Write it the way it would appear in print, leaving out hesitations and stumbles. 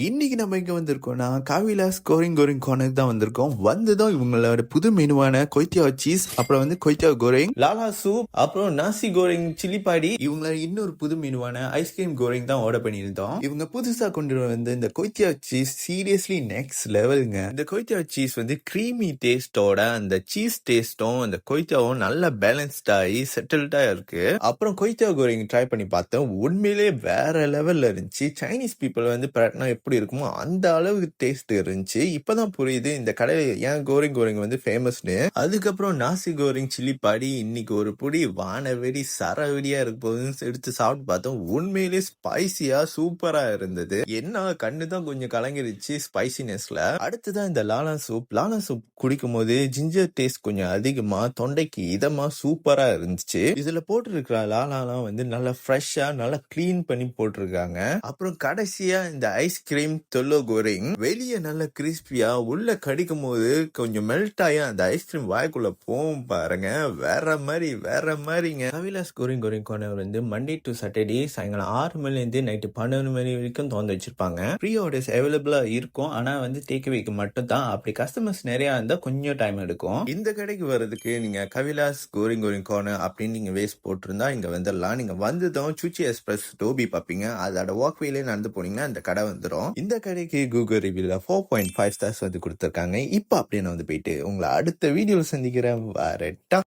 இன்னைக்கு நம்ம எங்க வந்திருக்கோம்னா காவிலாஸ் கோரிங் கோரிங் கார்னர் தான் வந்திருக்கோம். வந்ததும் இவங்களோட புது மெனுவான கொய்த்தியா சீஸ், அப்புறம் வந்து கொய்த்தியா கோரிங், லாலா சூப், அப்புறம் நாசி கோரிங் சில்லி பாடி, இவங்கள இன்னொரு புது மெனுவான ஐஸ்கிரீம் கோரிங் தான் ஆர்டர் பண்ணியிருந்தோம். இவங்க புதுசா கொண்டு வந்து இந்த கொய்த்தியா சீஸ் சீரியஸ்லி நெக்ஸ்ட் லெவலுங்க. இந்த கொய்த்தியா சீஸ் வந்து கிரீமி டேஸ்டோட அந்த சீஸ் டேஸ்டும் அந்த கொய்த்தியாவும் நல்ல பேலன்ஸ்டா ஆகி செட்டில்டா இருக்கு. அப்புறம் கொய்த்தியா கோரிங் ட்ரை பண்ணி பார்த்தேன். உண்மையிலேயே வேற லெவல்ல இருந்துச்சு. சைனீஸ் பீப்புள் வந்து பரட்டினா எப்படி இருக்குமோ அந்த அளவுக்கு டேஸ்ட் இருந்துச்சு. இப்பதான் புரியுது இந்த கடையில ஏன் கோரிங் கோரிங் வந்து ஃபேமஸ்னு. அதுக்கப்புறம் நாசி கோரிங் சில்லி பாடி இன்னைக்கு ஒரு புடி வானவெடி சரவெடியா இருக்கு போதுன்னு எடுத்து சாப்பிட்டு பார்த்தோம். உண்மையிலேயே ஸ்பைசியா சூப்பரா இருந்தது. என்ன கண்ணு தான் கொஞ்சம் கலங்கிருச்சு ஸ்பைசினஸ்ல. அடுத்துதான் இந்த லாலா சூப். லாலா சூப் குடிக்கும் போது ஜிஞ்சர் டேஸ்ட் கொஞ்சம் அதிகமா, தொண்டைக்கு இதமா சூப்பரா இருந்துச்சு. இதுல போட்டிருக்கிற லாலாலாம் வந்து நல்லா ஃப்ரெஷ்ஷா நல்லா கிளீன் பண்ணி போட்டிருக்காங்க. அப்புறம் கடைசியா இந்த ஐஸ்கிரீம் தொல்லோ கோரிங் வெளியே நல்ல கிறிஸ்பியா, உள்ள கடிக்கும் போது கொஞ்சம் மெல்ட் ஆகி அந்த ஐஸ்கிரீம் வாய்க்குள்ள போகும் பாருங்க. வேற மாதிரிங்க. கவிலாஸ் கோரிங் கோரிங் கார்னர் வந்து மண்டே டு சாட்டர்டே சாயங்காலம் 6 மணிலேருந்து நைட்டு 12 மணி வரைக்கும் திறந்து வச்சிருப்பாங்க. ப்ரீ ஆர்டர்ஸ் அவைலபிளா இருக்கும். ஆனா வந்து டேக் அவேக்கு மட்டும் தான். அப்படி கஸ்டமர்ஸ் நிறைய இருந்தா கொஞ்சம் டைம் எடுக்கும். இந்த கடைக்கு வர்றதுக்கு நீங்க கவிலாஸ் கோரிங் கோரிங் கார்னர் அப்படின்னு நீங்க வேஸ்ட் போட்டிருந்தா இங்க வந்துடலாம். நீங்க வந்ததும் சுச்சி எக்ஸ்பிரஸ் டோபி பார்ப்பீங்க. அதோட வாக்வேலே நடந்து போனீங்கன்னா இந்த கடை வந்துடும். இந்த கடைக்கு கூகுள் ரிவ்யூல 4.5 ஸ்டார்ஸ் வந்து கொடுத்துருக்காங்க. இப்போ அப்படியே நான் வந்து போயிட்டு உங்களை அடுத்த வீடியோவில் சந்திக்கிறேன். வரட்டா.